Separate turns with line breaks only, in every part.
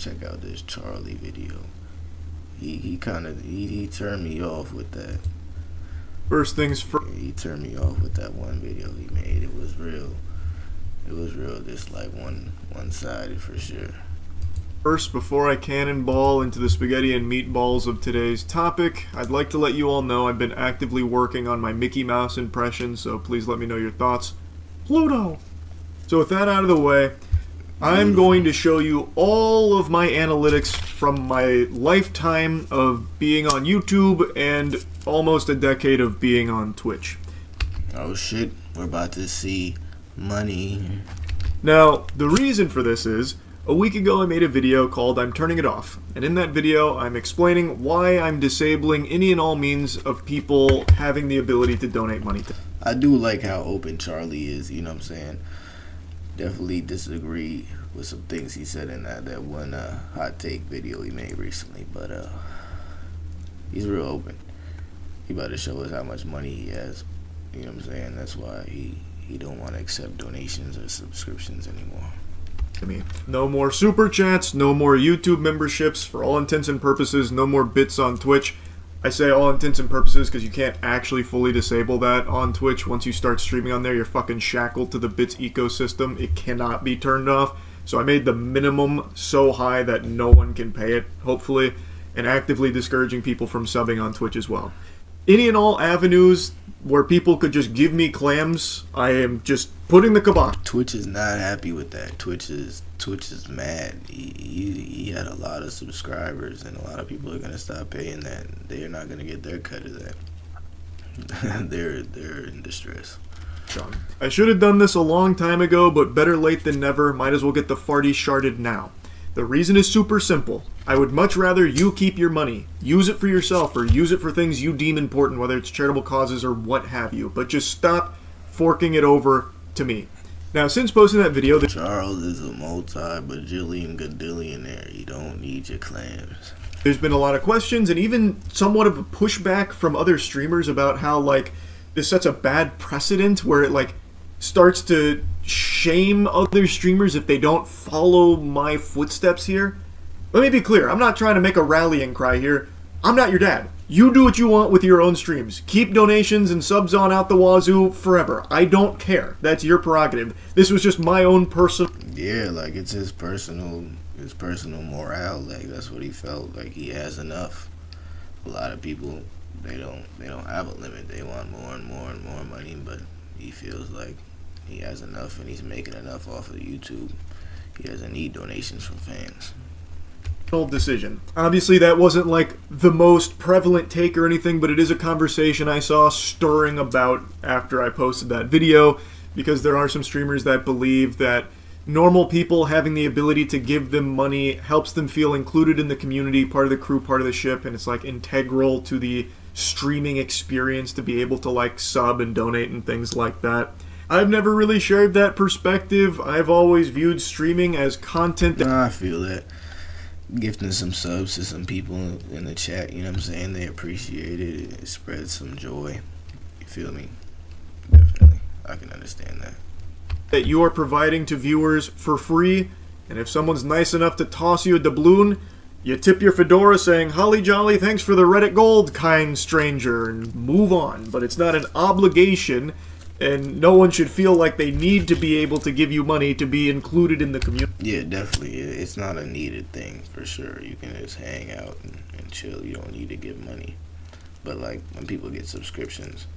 check out this Charlie video. He turned me off with that.
First things first.
He turned me off with that one video he made. It was real, just like one-sided for sure.
First, before I cannonball into the spaghetti and meatballs of today's topic, I'd like to let you all know I've been actively working on my Mickey Mouse impression, so please let me know your thoughts. Pluto! So with that out of the way, I'm going to show you all of my analytics from my lifetime of being on YouTube and almost a decade of being on Twitch.
Oh shit, we're about to see money.
Now, the reason for this is, a week ago I made a video called I'm Turning It Off, and in that video I'm explaining why I'm disabling any and all means of people having the ability to donate money to.
I do like how open Charlie is, you know what I'm saying? Definitely disagree with some things he said in that one hot take video he made recently, but he's real open. He about to show us how much money he has, you know what I'm saying? That's why he don't want to accept donations or subscriptions anymore.
No more super chats, no more YouTube memberships. For all intents and purposes, no more bits on Twitch. I say all intents and purposes because you can't actually fully disable that on Twitch. Once you start streaming on there, you're fucking shackled to the bits ecosystem. It cannot be turned off. So I made the minimum so high that no one can pay it, hopefully, and actively discouraging people from subbing on Twitch as well. Any and all avenues where people could just give me clams, I am just putting the kibosh.
Twitch is not happy with that. Twitch is mad. He had a lot of subscribers, and a lot of people are gonna stop paying that. They're not gonna get their cut of that. they're in distress.
I should have done this a long time ago, but better late than never. Might as well get the farty sharded now. The reason is super simple. I would much rather you keep your money. Use it for yourself or use it for things you deem important, whether it's charitable causes or what have you. But just stop forking it over to me. Now, since posting that video...
Charles is a multi-bajillion gadillionaire. You don't need your clams.
There's been a lot of questions and even somewhat of a pushback from other streamers about how, like, this sets a bad precedent where it, like, starts to shame other streamers if they don't follow my footsteps here. Let me be clear, I'm not trying to make a rallying cry here. I'm not your dad. You do what you want with your own streams. Keep donations and subs on out the wazoo forever. I don't care. That's your prerogative. This was just my own personal...
Yeah, like it's his personal morale. Like that's what he felt. Like he has enough. A lot of people, they don't have a limit. They want more and more and more money, but he feels like he has enough and he's making enough off of YouTube. He doesn't need donations from fans.
Decision. Obviously that wasn't like the most prevalent take or anything, but it is a conversation I saw stirring about after I posted that video, because there are some streamers that believe that normal people having the ability to give them money helps them feel included in the community, part of the crew, part of the ship, and it's like integral to the streaming experience to be able to like sub and donate and things like that. I've never really shared that perspective. I've always viewed streaming as content that...
I feel that. Gifting some subs to some people in the chat, you know what I'm saying? They appreciate it. It spreads some joy. You feel me? Definitely. I can understand that.
That you are providing to viewers for free, and if someone's nice enough to toss you a doubloon, you tip your fedora saying, "Holly jolly, thanks for the Reddit gold, kind stranger," and move on. But it's not an obligation, and no one should feel like they need to be able to give you money to be included in the community.
Yeah, definitely. It's not a needed thing, for sure. You can just hang out and chill. You don't need to give money. But, like, when people get subscriptions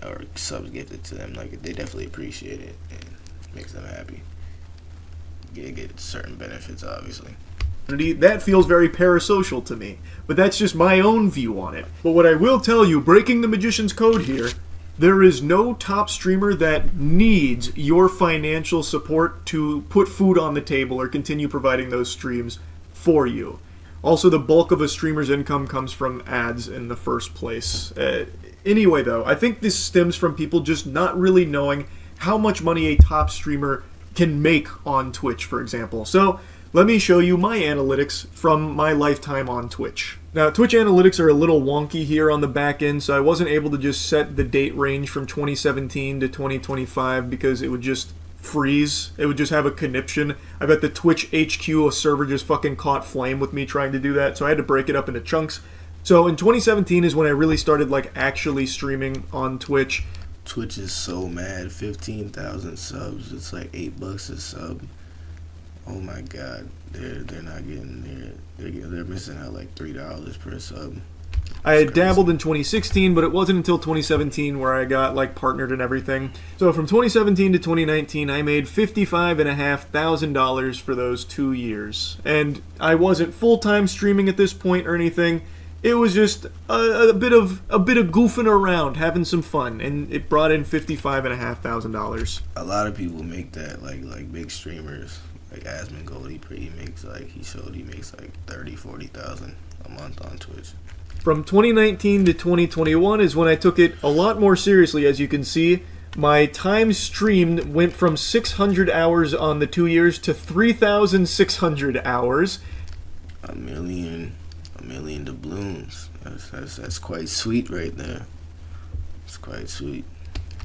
or subs gifted to them, like, they definitely appreciate it. And it makes them happy. You get certain benefits, obviously.
That feels very parasocial to me. But that's just my own view on it. But what I will tell you, breaking the magician's code here... There is no top streamer that needs your financial support to put food on the table or continue providing those streams for you. Also, the bulk of a streamer's income comes from ads in the first place. Anyway, though, I think this stems from people just not really knowing how much money a top streamer can make on Twitch, for example. So, let me show you my analytics from my lifetime on Twitch. Now, Twitch analytics are a little wonky here on the back end, so I wasn't able to just set the date range from 2017 to 2025 because it would just freeze. It would just have a conniption. I bet the Twitch HQ server just fucking caught flame with me trying to do that, so I had to break it up into chunks. So in 2017 is when I really started like actually streaming on Twitch.
Twitch is so mad. 15,000 subs. It's like $8 a sub. Oh my god, they're not getting they're missing out like $3 per sub.
I had dabbled in 2016, but it wasn't until 2017 where I got like partnered and everything. So from 2017 to 2019, I made $55,500 for those 2 years, and I wasn't full-time streaming at this point or anything. It was just a bit of goofing around, having some fun, and it brought in $55,500.
A lot of people make that, like big streamers, like Asmongold. He makes like he makes like 40,000 a month on Twitch.
From 2019 to 2021 is when I took it a lot more seriously. As you can see, my time streamed went from 600 hours on the 2 years to 3,600 hours.
A million doubloons. That's quite sweet right there. It's quite sweet.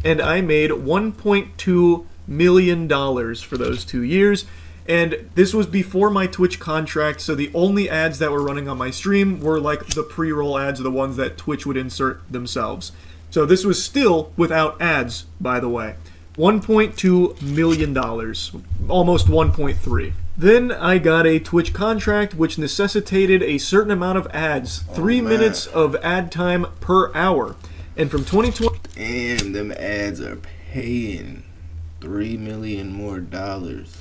And I made $1.2 million for those 2 years. And this was before my Twitch contract, so the only ads that were running on my stream were like the pre-roll ads, the ones that Twitch would insert themselves. So this was still without ads, by the way. $1.2 million. Almost 1.3. Then I got a Twitch contract which necessitated a certain amount of ads. 3 minutes of ad time per hour. And from 2020...
Damn, them ads are paying $3 million more dollars.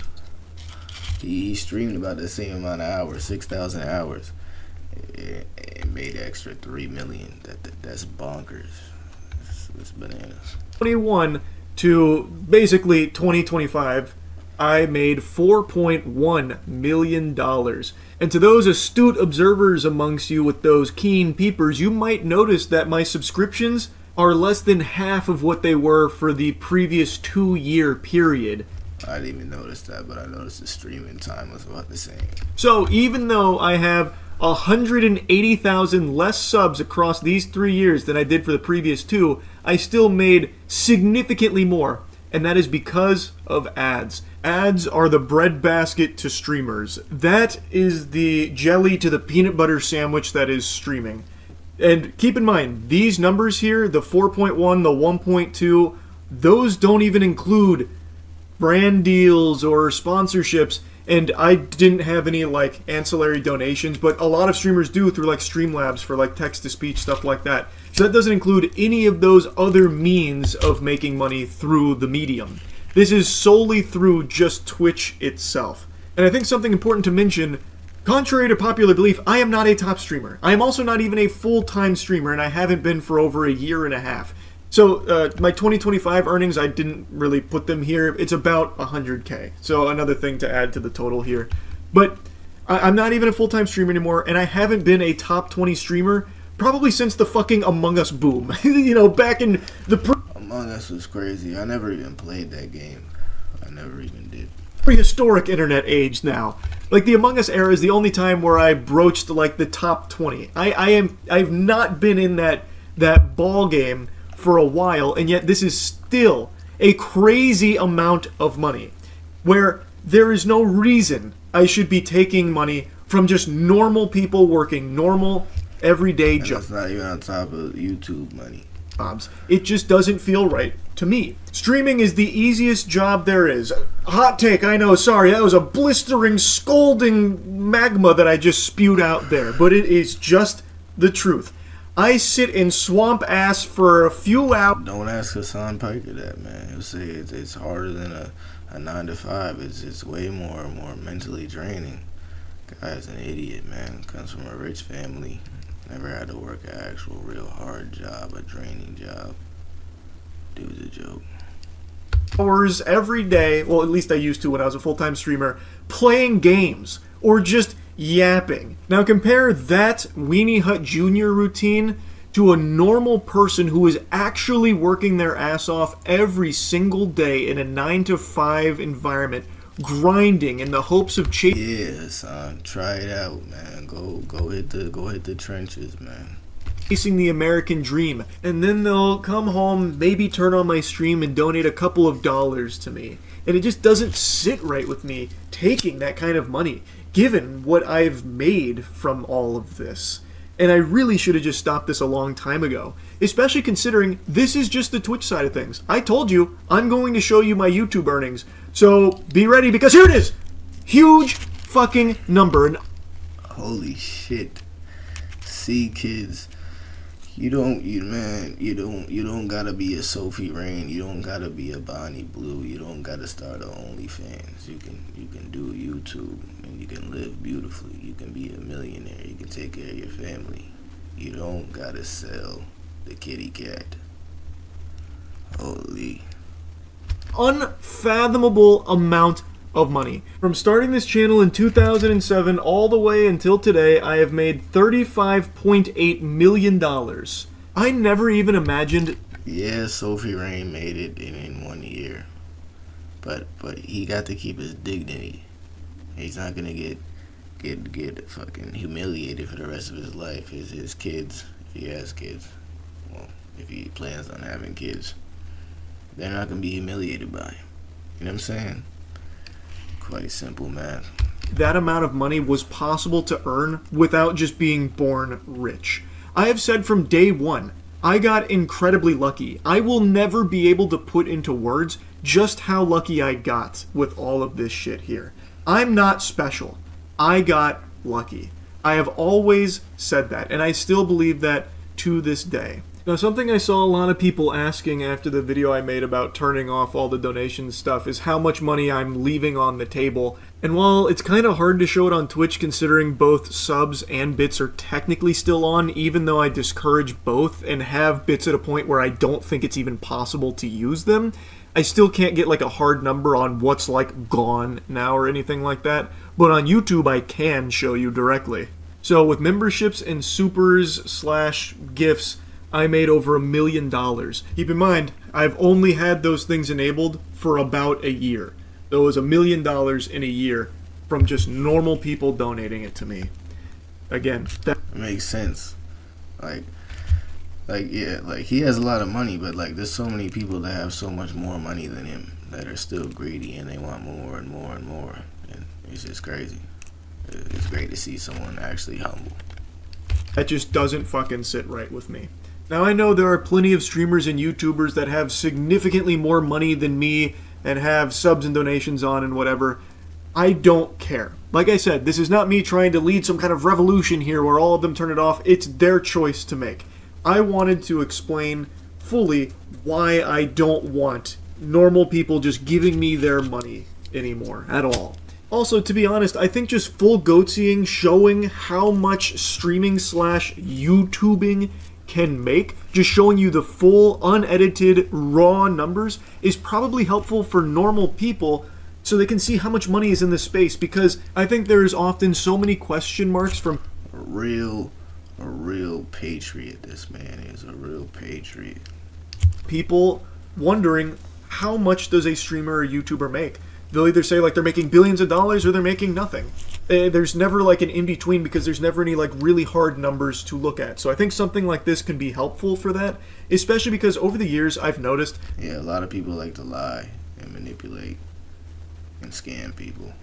He streamed about the same amount of hours, 6,000 hours, and made extra $3 million. That's bonkers. It's bananas.
21 to basically 2025, I made $4.1 million. And to those astute observers amongst you with those keen peepers, you might notice that my subscriptions are less than half of what they were for the previous 2-year period.
I didn't even notice that, but I noticed the streaming time was about the same.
So even though I have 180,000 less subs across these 3 years than I did for the previous 2, I still made significantly more, and that is because of ads. Ads are the breadbasket to streamers. That is the jelly to the peanut butter sandwich that is streaming. And keep in mind, these numbers here, the 4.1, the 1.2, those don't even include brand deals or sponsorships, and I didn't have any like ancillary donations, but a lot of streamers do through like Streamlabs for like text-to-speech, stuff like that. So that doesn't include any of those other means of making money through the medium. This is solely through just Twitch itself. And I think something important to mention, contrary to popular belief, I am not a top streamer. I am also not even a full-time streamer, and I haven't been for over a year and a half. So my 2025 earnings, I didn't really put them here. It's about 100K. So another thing to add to the total here. But I'm not even a full-time streamer anymore, and I haven't been a top 20 streamer probably since the fucking Among Us boom. You know, back in the...
Among Us was crazy. I never even played that game. I never even did.
Prehistoric internet age now. Like, the Among Us era is the only time where I broached, like, the top 20. I've not been in that ball game for a while, and yet this is still a crazy amount of money, where there is no reason I should be taking money from just normal people working normal, everyday jobs.
That's not even on top of YouTube money.
It just doesn't feel right to me. Streaming is the easiest job there is. Hot take, I know, sorry, that was a blistering, scalding magma that I just spewed out there, but it is just the truth. I sit in swamp ass for a few hours.
Don't ask Hassan Piker that, man. He'll say it's harder than a 9 to 5. It's way more mentally draining. Guy's an idiot, man. Comes from a rich family. Never had to work an actual real hard job, a draining job. Dude's a joke.
Hours every day, well, at least I used to when I was a full-time streamer, playing games or just yapping. Now compare that Weenie Hut Jr. routine to a normal person who is actually working their ass off every single day in a 9 to 5 environment, grinding in the hopes of chasing.
Yeah, son, try it out, man. Go hit the trenches, man.
chasing the American dream, and then they'll come home, maybe turn on my stream and donate a couple of dollars to me. And it just doesn't sit right with me taking that kind of money, given what I've made from all of this. And I really should have just stopped this a long time ago, especially considering this is just the Twitch side of things. I told you, I'm going to show you my YouTube earnings. So be ready, because here it is! Huge fucking number. And
holy shit. See, kids, you don't gotta be a Sophie Rain, you don't gotta be a Bonnie Blue, you don't gotta start an OnlyFans. You can do YouTube and you can live beautifully. You can be a millionaire, you can take care of your family. You don't gotta sell the kitty cat. Holy.
Unfathomable amount of money. From starting this channel in 2007 all the way until today, I have made $35.8 million. I never even imagined...
Yeah, Sophie Rain made it in 1 year. But he got to keep his dignity. He's not gonna get fucking humiliated for the rest of his life. His kids, if he has kids, well, if he plans on having kids, they're not gonna be humiliated by him. You know what I'm saying? Quite simple math.
That amount of money was possible to earn without just being born rich. I have said from day one, I got incredibly lucky. I will never be able to put into words just how lucky I got with all of this shit here. I'm not special. I got lucky. I have always said that, and I still believe that to this day. Now, something I saw a lot of people asking after the video I made about turning off all the donation stuff is how much money I'm leaving on the table. And while it's kind of hard to show it on Twitch considering both subs and bits are technically still on, even though I discourage both and have bits at a point where I don't think it's even possible to use them, I still can't get like a hard number on what's like gone now or anything like that. But on YouTube I can show you directly. So with memberships and supers / gifts, I made over $1 million. Keep in mind, I've only had those things enabled for about a year. That was $1 million in a year from just normal people donating it to me. Again, that
makes sense. Like yeah, like he has a lot of money, but like there's so many people that have so much more money than him that are still greedy and they want more and more and more. And it's just crazy. It's great to see someone actually humble.
That just doesn't fucking sit right with me. Now, I know there are plenty of streamers and YouTubers that have significantly more money than me and have subs and donations on and whatever. I don't care. Like I said, this is not me trying to lead some kind of revolution here where all of them turn it off. It's their choice to make. I wanted to explain fully why I don't want normal people just giving me their money anymore at all. Also, to be honest, I think just full goatseeing, showing how much streaming / YouTubing can make, just showing you the full, unedited, raw numbers is probably helpful for normal people so they can see how much money is in this space, because I think there's often so many question marks from
a real patriot. This man is a real patriot.
People wondering how much does a streamer or YouTuber make. They'll either say like they're making billions of dollars or they're making nothing. There's never like an in-between because there's never any like really hard numbers to look at. So I think something like this can be helpful for that, especially because over the years I've noticed...
Yeah, a lot of people like to lie and manipulate and scam people.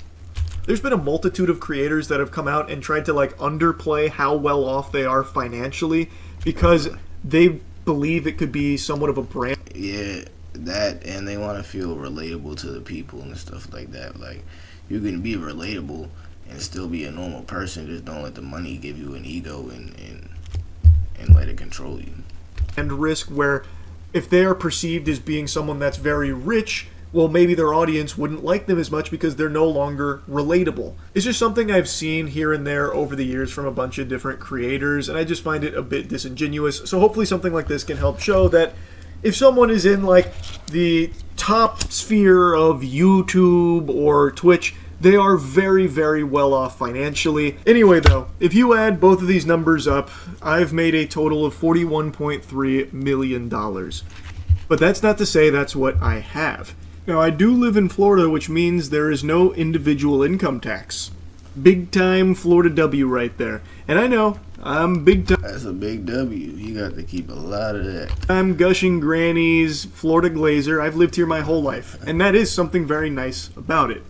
There's been a multitude of creators that have come out and tried to like underplay how well off they are financially because they believe it could be somewhat of a brand.
Yeah, that, and they want to feel relatable to the people and stuff like that. Like, you can be relatable and still be a normal person, just don't let the money give you an ego and let it control you.
And risk where if they are perceived as being someone that's very rich, well, maybe their audience wouldn't like them as much because they're no longer relatable. It's just something I've seen here and there over the years from a bunch of different creators, and I just find it a bit disingenuous. So hopefully something like this can help show that if someone is in like the top sphere of YouTube or Twitch, they are very, very well off financially. Anyway, though, if you add both of these numbers up, I've made a total of $41.3 million. But that's not to say that's what I have. Now, I do live in Florida, which means there is no individual income tax. Big time Florida W right there. And I know, I'm big
That's a big W. You got to keep a lot of that.
time gushing grannies, Florida glazer. I've lived here my whole life. And that is something very nice about it.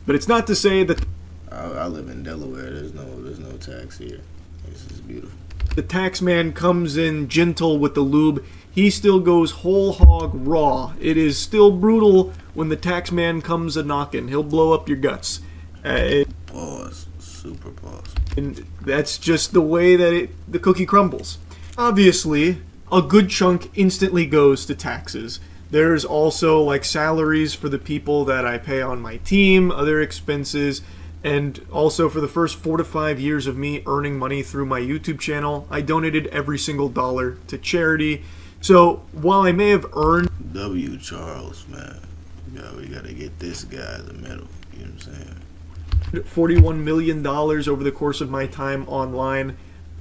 But it's not to say that
I live in Delaware. There's no tax here. This is beautiful.
the tax man comes in gentle with the lube. He still goes whole hog raw. It is still brutal when the tax man comes a knocking. He'll blow up your guts.
Pause. Super pause.
And that's just the way that the cookie crumbles. Obviously, a good chunk instantly goes to taxes. There's also like salaries for the people that I pay on my team, other expenses, and also for the first 4 to 5 years of me earning money through my YouTube channel, I donated every single dollar to charity. So while I may have earned
W. Charles, man. We gotta get this guy in the middle. You know what I'm saying?
$41 million over the course of my time online,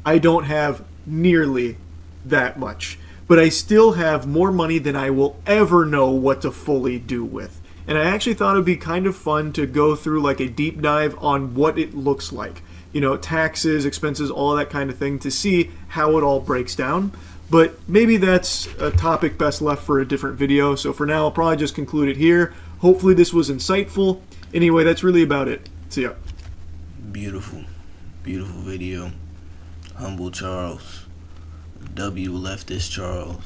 I don't have nearly that much. But I still have more money than I will ever know what to fully do with. And I actually thought it would be kind of fun to go through like a deep dive on what it looks like. You know, taxes, expenses, all that kind of thing, to see how it all breaks down. But maybe that's a topic best left for a different video. So for now, I'll probably just conclude it here. Hopefully this was insightful. Anyway, that's really about it. See ya.
Beautiful. Beautiful video. Humble Charles. W leftist Charles.